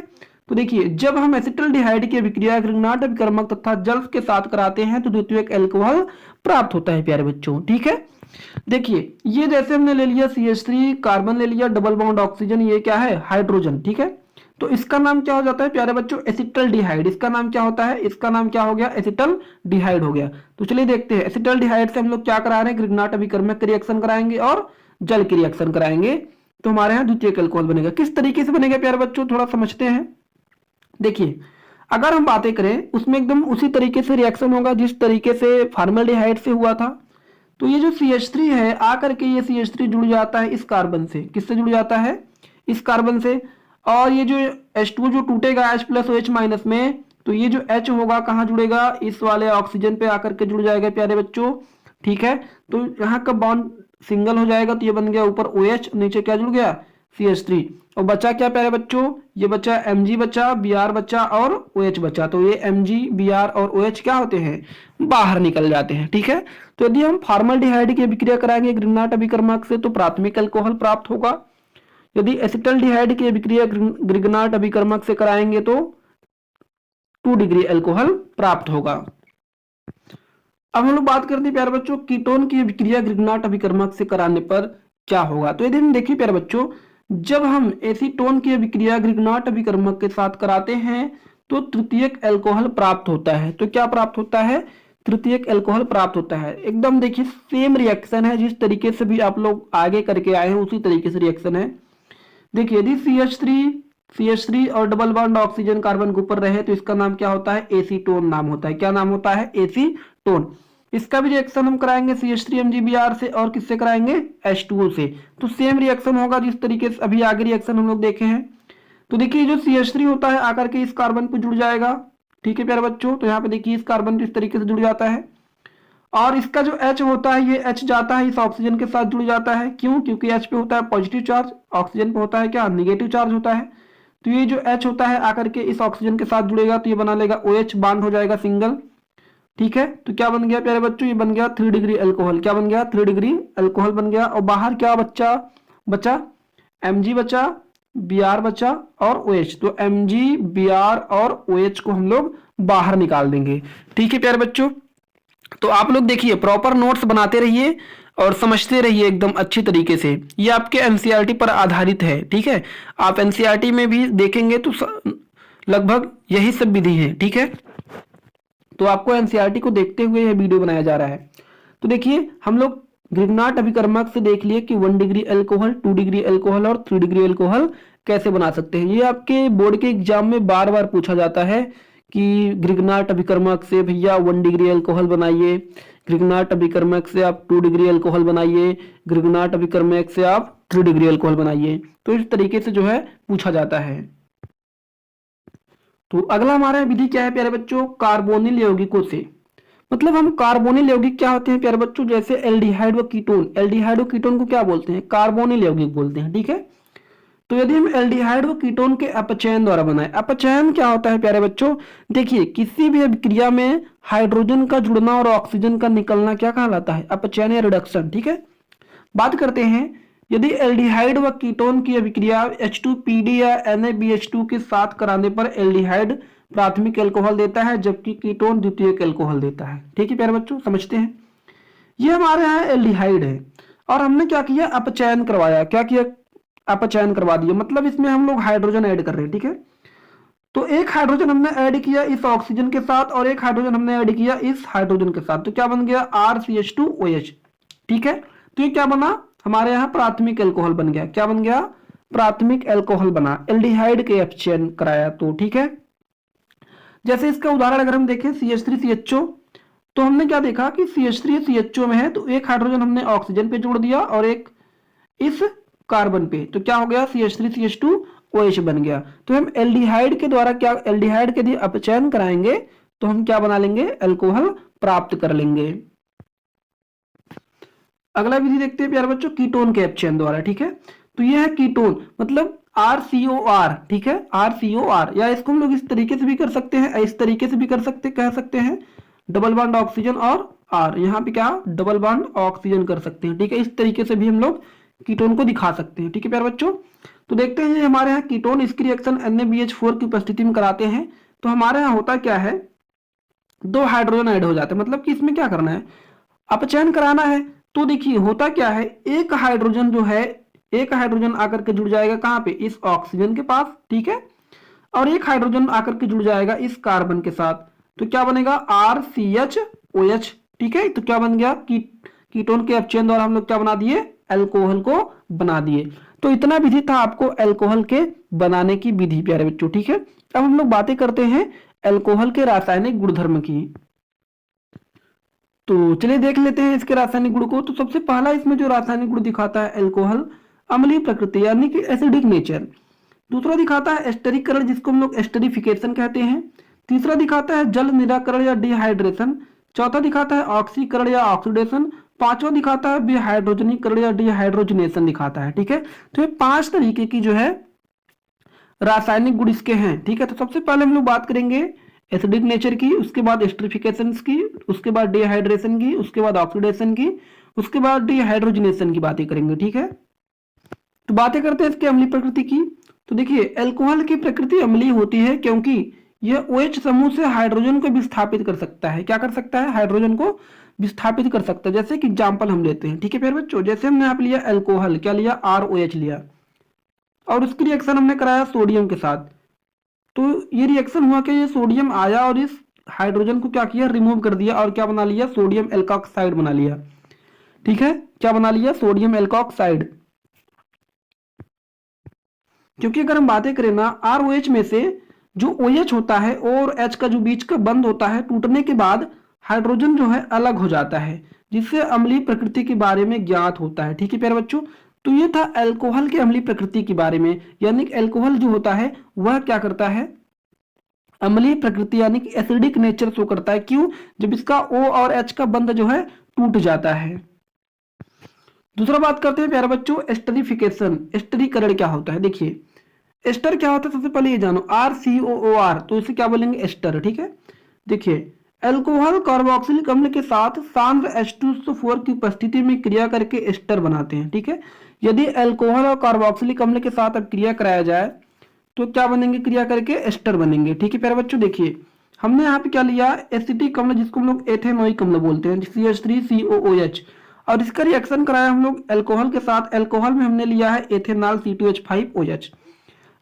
Speaker 1: तो देखिए जब हम एसिटल्डिहाइड की अभिक्रिया ग्रिग्नाट अभिकर्मक तथा जल के साथ कराते हैं तो द्वितीयक अल्कोहल प्राप्त होता है प्यारे बच्चों, ठीक है। देखिए ये जैसे हमने ले लिया CH3 कार्बन ले लिया, डबल बॉन्ड ऑक्सीजन, ये क्या है हाइड्रोजन, ठीक है। तो इसका नाम क्या हो जाता है प्यारे बच्चों एसिटल्डिहाइड। इसका नाम क्या होता है, इसका नाम क्या हो गया एसिटल्डिहाइड हो गया। तो चलिए देखते हैं एसिटल्डिहाइड से हम लोग क्या करा रहे हैं ग्रिग्नाट अभिकर्मक की रिएक्शन कराएंगे और जल की रिएक्शन कराएंगे तो हमारे यहाँ द्वितीयक अल्कोहल बनेगा। किस तरीके से बनेगा प्यारे बच्चों थोड़ा समझते हैं। देखिए अगर हम बातें करें उसमें एकदम उसी तरीके से रिएक्शन होगा जिस तरीके से फॉर्मल्डिहाइड से हुआ था। तो ये जो CH3 है आकर के ये CH3 जुड़ जाता है इस कार्बन से। किससे जुड़ जाता है इस कार्बन से। और ये जो H2 जो टूटेगा H+ OH- में, तो ये जो H होगा कहाँ जुड़ेगा इस वाले ऑक्सीजन पे आकर के जुड़ जाएगा प्यारे बच्चों, ठीक है। तो यहाँ का बॉन्ड सिंगल हो जाएगा तो ये बन गया ऊपर OH, नीचे क्या जुड़ गया CH3। और बचा क्या प्यारे बच्चों, ये बचा Mg बचा, Br बचा और OH बचा। तो ये Mg Br और OH क्या होते हैं बाहर निकल जाते हैं, ठीक है। तो यदि हम फॉर्मल्डिहाइड की अभिक्रिया कराएंगे ग्रिग्नाट अभिकर्मक से तो प्राथमिक अल्कोहल प्राप्त होगा। यदि एसिटल्डिहाइड की अभिक्रिया ग्रिग्नाट अभिकर्मक से कराएंगे तो 2 डिग्री अल्कोहल प्राप्त होगा। अब हम लोग बात करते हैं प्यारे बच्चों कीटोन की अभिक्रिया ग्रिग्नाट अभिकर्मक से कराने पर क्या होगा। तो यदि हम देखिए प्यारे बच्चों जब हम एसीटोन की अभिक्रिया ग्रिग्नाट अभिकर्मक के साथ कराते हैं तो तृतीयक अल्कोहल प्राप्त होता है। तो क्या प्राप्त होता है तृतीयक अल्कोहल प्राप्त होता है। एकदम देखिए सेम रिएक्शन है जिस तरीके से भी आप लोग आगे करके आए हैं उसी तरीके से रिएक्शन है। देखिए यदि CH3 और डबल बॉन्ड ऑक्सीजन कार्बन के ऊपर रहे तो इसका नाम क्या होता है, एसीटोन नाम होता है। क्या नाम होता है, एसीटोन। इसका भी रिएक्शन हम कराएंगे CH3 MgBr से और किससे कराएंगे, H2O से। तो सेम रिएक्शन होगा जिस तरीके से अभी आगे रिएक्शन हम लोग देखे हैं। तो देखिए जो CH3 होता है आकर के इस कार्बन पे जुड़ जाएगा, ठीक है प्यारे बच्चों। तो यहाँ पे देखिए इस कार्बन पे इस तरीके से जुड़ जाता है और इसका जो H होता है ये H जाता है इस ऑक्सीजन के साथ जुड़ जाता है। क्यों, क्योंकि H पे होता है पॉजिटिव चार्ज, ऑक्सीजन पे होता है क्या, निगेटिव चार्ज होता है। तो ये जो H होता है आकर के इस ऑक्सीजन के साथ जुड़ेगा तो ये बना लेगा OH, बांड हो जाएगा सिंगल, ठीक है। तो क्या बन गया प्यारे बच्चों, ये बन गया 3 डिग्री अल्कोहल। क्या बन गया, 3 डिग्री अल्कोहल बन गया। और बाहर क्या बचा Mg बचा, Br बचा और OH। तो Mg, Br और OH को हम लोग बाहर निकाल देंगे, ठीक है प्यारे बच्चों। तो आप लोग देखिए प्रॉपर नोट्स बनाते रहिए और समझते रहिए एकदम अच्छी तरीके से। ये आपके एनसीईआरटी पर आधारित है, ठीक है। आप एनसीईआरटी में भी देखेंगे तो लगभग यही सब विधि है, ठीक है। तो आपको एनसीईआरटी को देखते हुए यह वीडियो बनाया जा रहा है। तो देखिए हम लोग ग्रिग्नार्ड अभिकर्मक से देख लिए कि 1 डिग्री अल्कोहल, 2 डिग्री अल्कोहल और 3 डिग्री अल्कोहल कैसे बना सकते हैं। ये आपके बोर्ड के एग्जाम में बार बार पूछा जाता है कि ग्रिग्नार्ड अभिकर्मक से भैया 1 डिग्री अल्कोहल बनाइए, ग्रिग्नार्ड अभिकर्मक से आप 2 डिग्री अल्कोहल बनाइए, ग्रिग्नार्ड अभिकर्मक से आप 3 डिग्री अल्कोहल बनाइए। तो इस तरीके से जो है पूछा जाता है। तो अगला हमारा विधि क्या है प्यारे बच्चों, कार्बोनिल यौगिकों से। मतलब हम कार्बोनिल यौगिक क्या होते हैं प्यारे बच्चों, जैसे एल्डिहाइड व कीटोन। एल्डिहाइड व कीटोन को क्या बोलते हैं, कार्बोनिल यौगिक बोलते हैं, ठीक है। तो यदि हम एल्डिहाइड व कीटोन के अपचयन द्वारा बनाए, अपचयन क्या होता है प्यारे बच्चों, देखिए किसी भी अभिक्रिया में हाइड्रोजन का जुड़ना और ऑक्सीजन का निकलना क्या कहलाता है, अपचयन या रिडक्शन, ठीक है। बात करते हैं यदि एल्डिहाइड व कीटोन की अभिक्रिया H2PD या NaBH2 के साथ कराने पर एल्डिहाइड प्राथमिक अल्कोहल देता है जबकि कीटोन द्वितीयक अल्कोहल देता है, ठीक है प्यारे बच्चों, समझते हैं। ये हमारे यहाँ एल्डिहाइड है और हमने क्या किया, अपचयन करवाया। क्या किया, अपचयन करवा दिया। मतलब इसमें हम लोग हाइड्रोजन ऐड कर रहे हैं, ठीक है। तो एक हाइड्रोजन हमने ऐड किया इस ऑक्सीजन के साथ और एक हाइड्रोजन हमने ऐड किया इस हाइड्रोजन के साथ। तो क्या बन गया, RCH2OH, ठीक है। तो ये क्या बना, हमारे यहाँ प्राथमिक अल्कोहल बन गया। क्या बन गया, प्राथमिक अल्कोहल बना, एल्डिहाइड के अपचयन कराया तो, ठीक है। जैसे इसका उदाहरण अगर हम देखें CH3CHO, तो हमने क्या देखा कि CH3CHO में है तो एक हाइड्रोजन हमने ऑक्सीजन पे जोड़ दिया और एक इस कार्बन पे, तो क्या हो गया, CH3CH2OH बन गया। तो हम एल्डिहाइड के द्वारा क्या, एल्डिहाइड के यदि अपचयन कराएंगे तो हम क्या बना लेंगे, अल्कोहल प्राप्त कर लेंगे। अगला विधि देखते हैं प्यारे बच्चों, कीटोन के अपचयन द्वारा, ठीक है। तो यह है कीटोन, मतलब RCOR, ठीक है, RCOR, या इसको हम लोग इस तरीके से भी कर सकते हैं, इस तरीके से भी कर सकते, कह सकते हैं डबल बॉन्ड ऑक्सीजन और R, यहाँ पे क्या डबल बॉन्ड ऑक्सीजन कर सकते हैं, ठीक है। इस तरीके से भी हम लोग कीटोन को दिखा सकते हैं, ठीक है प्यारे बच्चों। तो देखते हैं हमारे यहाँ कीटोन इसकी रिएक्शन NaBH4 की उपस्थिति में कराते हैं तो हमारे यहाँ होता क्या है, 2 हाइड्रोजन ऐड हो जाते हैं। मतलब कि इसमें क्या करना है, अपचयन कराना है। तो देखिए होता क्या है, एक हाइड्रोजन जो है, एक हाइड्रोजन आकर के जुड़ जाएगा कहाँ पे, इस ऑक्सीजन के पास, ठीक है। और एक हाइड्रोजन आकर के जुड़ जाएगा इस कार्बन के साथ। तो क्या बनेगा, RCHOH, ठीक है। तो क्या बन गया, कीटोन के अपचयन द्वारा हम लोग क्या बना दिए, अल्कोहल को बना दिए। तो इतना विधि था आपको अल्कोहल के बनाने की विधि प्यारे बच्चों, ठीक है। अब हम लोग बातें करते हैं अल्कोहल के रासायनिक गुणधर्म की। तो चलिए देख लेते हैं इसके रासायनिक गुण को। तो सबसे पहला इसमें जो रासायनिक गुण दिखाता है अल्कोहल, अम्लीय प्रकृति यानी कि एसिडिक नेचर। दूसरा दिखाता है एस्टरीकरण जिसको हम लोग एस्टरीफिकेशन कहते हैं। तीसरा दिखाता है जल निराकरण या डिहाइड्रेशन। चौथा दिखाता है ऑक्सीकरण या ऑक्सीडेशन। पांचवा दिखाता है विहाइड्रोजनीकरण या डिहाइड्रोजनेशन दिखाता है, ठीक है। तो ये 5 तरीके की जो है रासायनिक गुण इसके हैं, ठीक है। तो सबसे पहले हम लोग बात करेंगे एसिडिक नेचर की, उसके बाद एस्टरीफिकेशन की, उसके बाद डिहाइड्रेशन की, उसके बाद ऑक्सीडेशन की, उसके बाद डिहाइड्रोजनेशन की बातें करेंगे, ठीक है। तो बातें करते हैं इसके अम्लीय प्रकृति की। तो देखिए अल्कोहल की प्रकृति अम्लीय होती है क्योंकि यह OH समूह से हाइड्रोजन को विस्थापित कर सकता है। क्या कर सकता है, हाइड्रोजन को विस्थापित कर सकता है। जैसे कि एग्जाम्पल हम लेते हैं, ठीक है प्यारे बच्चों। जैसे हमने यहाँ पे लिया अल्कोहल, क्या लिया, ROH लिया और उसकी रिएक्शन हमने कराया सोडियम के साथ। तो ये रिएक्शन हुआ कि ये सोडियम आया और इस हाइड्रोजन को क्या किया, रिमूव कर दिया और क्या बना लिया, सोडियम एल्कोक्साइड बना लिया, ठीक है। क्या बना लिया, सोडियम एल्कोक्साइड। क्योंकि अगर हम बातें करें ना ROH में से जो OH होता है और H का जो बीच का बंध होता है टूटने के बाद हाइड्रोजन जो है अलग हो जाता है, जिससे अम्लीय प्रकृति के बारे में ज्ञात होता है। ठीक है प्यारे बच्चों, तो ये था अल्कोहल के अम्लीय प्रकृति के बारे में, यानी कि अल्कोहल जो होता है वह क्या करता है, अम्लीय प्रकृति यानी कि एसिडिक नेचर शो करता है। क्यों? जब इसका O और H का बंध जो है टूट जाता है। दूसरा बात करते हैं प्यारे बच्चों एस्टरिफिकेशन। एस्टरीकरण क्या होता है? देखिए एस्टर क्या होता है, सबसे पहले ये जानो, RCOOR, तो इसे क्या बोलेंगे, एस्टर। ठीक है, देखिए अल्कोहल कार्बोक्सिलिक अम्ल के साथ सांद्र H2SO4 की उपस्थिति में क्रिया करके एस्टर बनाते हैं। ठीक है, यदि अल्कोहल और कार्बोक्सिलिक अम्ल के साथ अब क्रिया कराया जाए तो क्या बनेंगे, क्रिया करके एस्टर बनेंगे। ठीक है प्यारे बच्चों, देखिए हमने यहाँ पे क्या लिया, एसिटिक अम्ल जिसको हम लोग एथेनोइक अम्ल बोलते हैं, CH3COOH, और इसका रिएक्शन कराया हम लोग अल्कोहल के साथ। अल्कोहल में हमने लिया है एथेनॉल C2H5OH।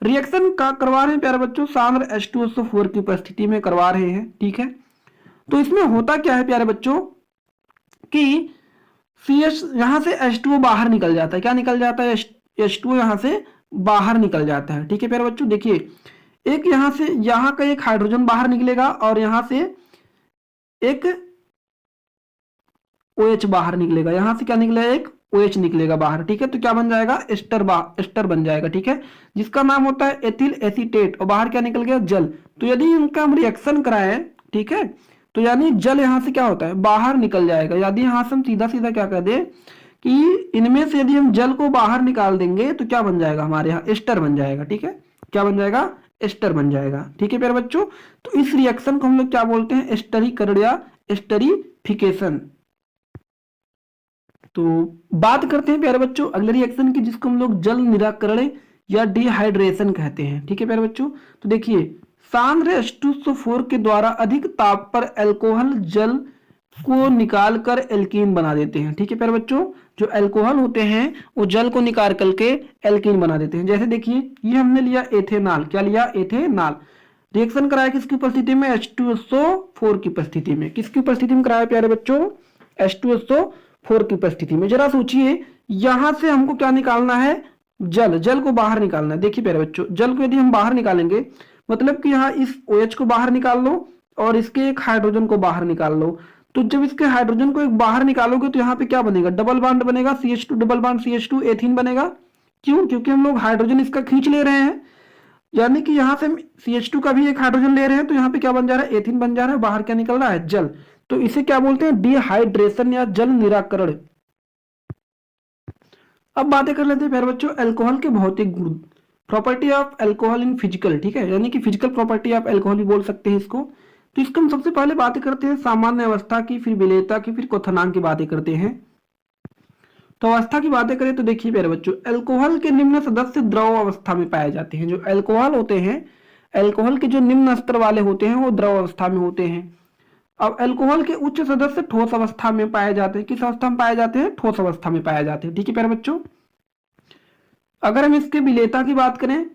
Speaker 1: रिएक्शन का करवा रहे हैं प्यारे बच्चों सांद्र H2SO4 की उपस्थिति में करवा रहे हैं। ठीक है, तो इसमें होता क्या है प्यारे बच्चों कि CH यहां से H2O बाहर निकल जाता है। क्या निकल जाता है? H2O यहां से बाहर निकल जाता है। ठीक है प्यारे बच्चों, देखिए एक यहां से यहां का एक हाइड्रोजन बाहर निकलेगा और यहां से एक OH बाहर निकलेगा, यहां से क्या निकलेगा, एक OH निकलेगा बाहर। ठीक है, तो क्या बन जाएगा, एस्टर बन जाएगा। ठीक है, जिसका नाम होता है एथिल एसीटेट, और बाहर क्या निकल गया, जल। तो यदि इनका हम रिएक्शन कराएं, ठीक है, तो यानी जल यहां से क्या होता है, बाहर निकल जाएगा। यदि यहां से हम सीधा सीधा क्या कर दे कि इनमें से यदि हम जल को बाहर निकाल देंगे तो क्या बन जाएगा, हमारे यहाँ एस्टर बन जाएगा। ठीक है, क्या बन जाएगा, एस्टर बन जाएगा। ठीक है प्यारे बच्चों, तो इस रिएक्शन को हम लोग क्या बोलते हैं, एस्टरीकरण या एस्टरीफिकेशन। तो बात करते हैं प्यारे बच्चों अगले रिएक्शन की, जिसको हम लोग जल निराकरण या डिहाइड्रेशन कहते हैं। ठीक है प्यारे बच्चों, तो देखिए सांद्र H2SO4 के द्वारा अधिक ताप पर अल्कोहल जल को निकालकर एल्कीन बना देते हैं। ठीक है प्यारे बच्चों, जो अल्कोहल होते हैं वो जल को निकाल करके एल्कीन बना देते हैं। जैसे देखिए ये हमने लिया एथेनॉल, क्या लिया, एथेनॉल। रिएक्शन कराया किसकी उपस्थिति में, H2SO4 की उपस्थिति में। किसकी उपस्थिति में कराया प्यारे बच्चों, H2SO4 की उपस्थिति में। जरा सोचिए यहां से हमको क्या निकालना है, जल को बाहर निकालना है। देखिए प्यारे बच्चों जल को यदि हम बाहर निकालेंगे मतलब कि यहाँ इस OH को बाहर निकाल लो और इसके एक हाइड्रोजन को बाहर निकाल लो। तो जब इसके हाइड्रोजन को एक बाहर निकालोगे तो यहाँ पे क्या बनेगा, डबल बॉन्ड बनेगा, CH2 double bond CH2 ethene बनेगा। क्यों? क्योंकि हम लोग हाइड्रोजन इसका खींच ले रहे हैं, यानी कि यहाँ से हम CH2 का भी एक हाइड्रोजन ले रहे हैं, तो यहाँ पे क्या बन जा रहा है, एथीन बन जा रहा है, बाहर क्या निकल रहा है, जल। तो इसे क्या बोलते हैं, डिहाइड्रेशन या जल निराकरण। अब बातें कर लेते हैं प्यारे बच्चों अल्कोहल के भौतिक गुण, property of alcohol in physical. ठीक है, यानी कि फिजिकल प्रॉपर्टी ऑफ अल्कोहल भी बोल सकते हैं इसको। तो इसको हम सबसे पहले बातें करते हैं सामान्य अवस्था की, फिर विलेयता की, फिर क्वथनांक की बातें करते हैं। तो अवस्था की बातें करें तो देखिए प्यारे बच्चों अल्कोहल के निम्न सदस्य द्रव अवस्था में पाए जाते हैं। जो अल्कोहल होते हैं, अल्कोहल के जो निम्न स्तर वाले होते हैं वो द्रव अवस्था में होते हैं। अब अल्कोहल के उच्च सदस्य ठोस अवस्था में पाए जाते हैं। किस अवस्था में पाए जाते हैं, ठोस अवस्था में पाए जाते हैं। ठीक है प्यारे बच्चों, अगर हम इसके विलेयता की बात करें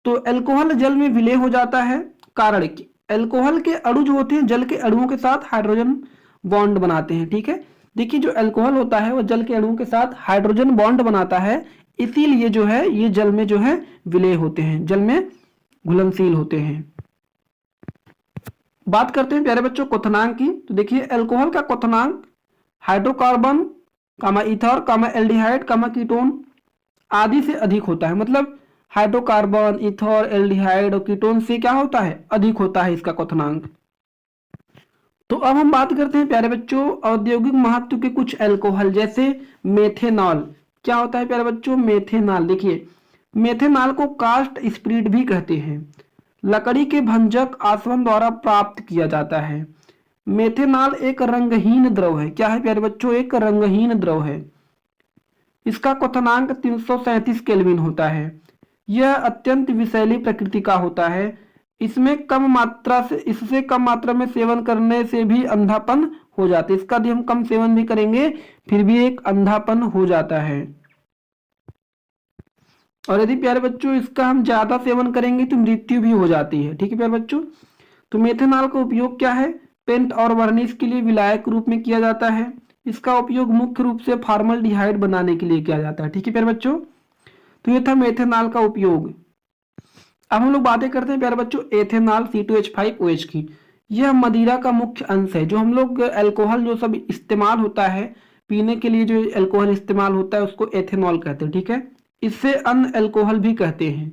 Speaker 1: तो अल्कोहल जल में विलय हो जाता है। कारण कि अल्कोहल के अणु जो होते हैं जल के अणुओं के साथ हाइड्रोजन बॉन्ड बनाते हैं। ठीक है, देखिए जो अल्कोहल होता है वो जल के अणुओं के साथ हाइड्रोजन बॉन्ड बनाता है, इसीलिए जो है ये जल में जो है विलय होते हैं, जल में घुलनशील होते हैं। बात करते हैं प्यारे बच्चों क्वथनांक की। तो देखिए अल्कोहल का क्वथनांक हाइड्रोकार्बन कामा ईथर कामा एल्डिहाइड कामा कीटोन आदि से अधिक होता है। मतलब हाइड्रोकार्बन, ईथर, एल्डिहाइड और कीटोन से क्या होता है, अधिक होता है इसका क्वथनांक। तो अब हम बात करते हैं प्यारे बच्चों औद्योगिक महत्व के कुछ अल्कोहल, जैसे मेथेनॉल। क्या होता है प्यारे बच्चों, मेथेनॉल। देखिए मेथेनॉल को कास्ट स्पिरिट भी कहते हैं, लकड़ी के भंजक आसवन द्वारा प्राप्त किया जाता है। मेथेनॉल एक रंगहीन द्रव है। क्या है प्यारे बच्चों, एक रंगहीन द्रव है। इसका क्वथनांक 337 केल्विन होता है। यह अत्यंत विषैली प्रकृति का होता है। इससे कम मात्रा में सेवन करने से भी अंधापन हो जाता है। इसका यदि हम कम सेवन भी करेंगे फिर भी एक अंधापन हो जाता है। और यदि प्यारे बच्चों इसका हम ज्यादा सेवन करेंगे तो मृत्यु भी हो जाती है। ठीक है प्यारे बच्चों, तो मेथेनॉल का उपयोग क्या है, पेंट और वर्निश के लिए विलायक रूप में किया जाता है। इसका उपयोग मुख्य रूप से फॉर्मल्डिहाइड बनाने के लिए किया जाता है। ठीक है प्यारे बच्चों, तो ये था मेथेनॉल का उपयोग। अब हम लोग बातें करते हैं प्यारे बच्चों एथेनॉल C2H5OH की। यह मदिरा का मुख्य अंश है। जो हम लोग अल्कोहल जो सब इस्तेमाल होता है पीने के लिए, जो अल्कोहल इस्तेमाल होता है उसको एथेनॉल कहते हैं, ठीक है। इससे अन्य अल्कोहल भी कहते हैं।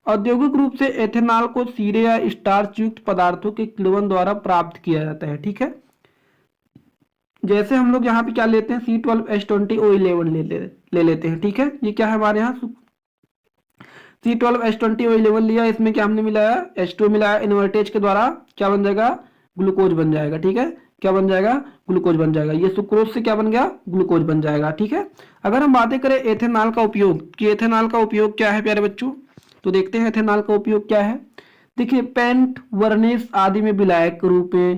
Speaker 1: औद्योगिक रूप से एथेनॉल को सीरे या स्टार्च युक्त पदार्थों के किण्वन द्वारा प्राप्त किया जाता है, ठीक है। जैसे हम लोग यहाँ पे क्या लेते हैं C12H20O11 ले लेते हैं, ठीक है। ये क्या है हमारे यहाँ C12H20O11 लिया, इसमें क्या हमने मिलाया H2 मिलाया, इन्वर्टेज के द्वारा क्या बन जाएगा, ग्लूकोज बन जाएगा, ठीक है। क्या बन जाएगा, ग्लूकोज बन जाएगा। ये सुक्रोज से क्या बन गया, ग्लूकोज बन जाएगा, ठीक है। अगर हम बातें करें एथेनॉल का उपयोग कि एथेनॉल का उपयोग क्या है प्यारे बच्चों, तो देखते हैं एथेनॉल का उपयोग क्या है। देखिए पेंट, वर्निश आदि में विलायक रूप में,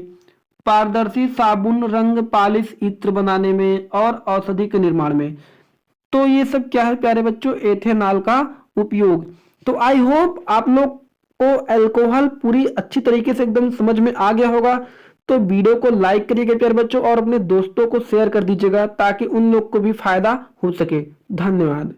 Speaker 1: पारदर्शी साबुन, रंग, पालिश, इत्र बनाने में और औषधि के निर्माण में। तो ये सब क्या है प्यारे बच्चों, एथेनॉल का उपयोग। तो आई होप आप लोग को अल्कोहल पूरी अच्छी तरीके से एकदम समझ में आ गया होगा। तो वीडियो को लाइक करिएगा प्यारे बच्चों और अपने दोस्तों को शेयर कर दीजिएगा ताकि उन लोग को भी फायदा हो सके। धन्यवाद।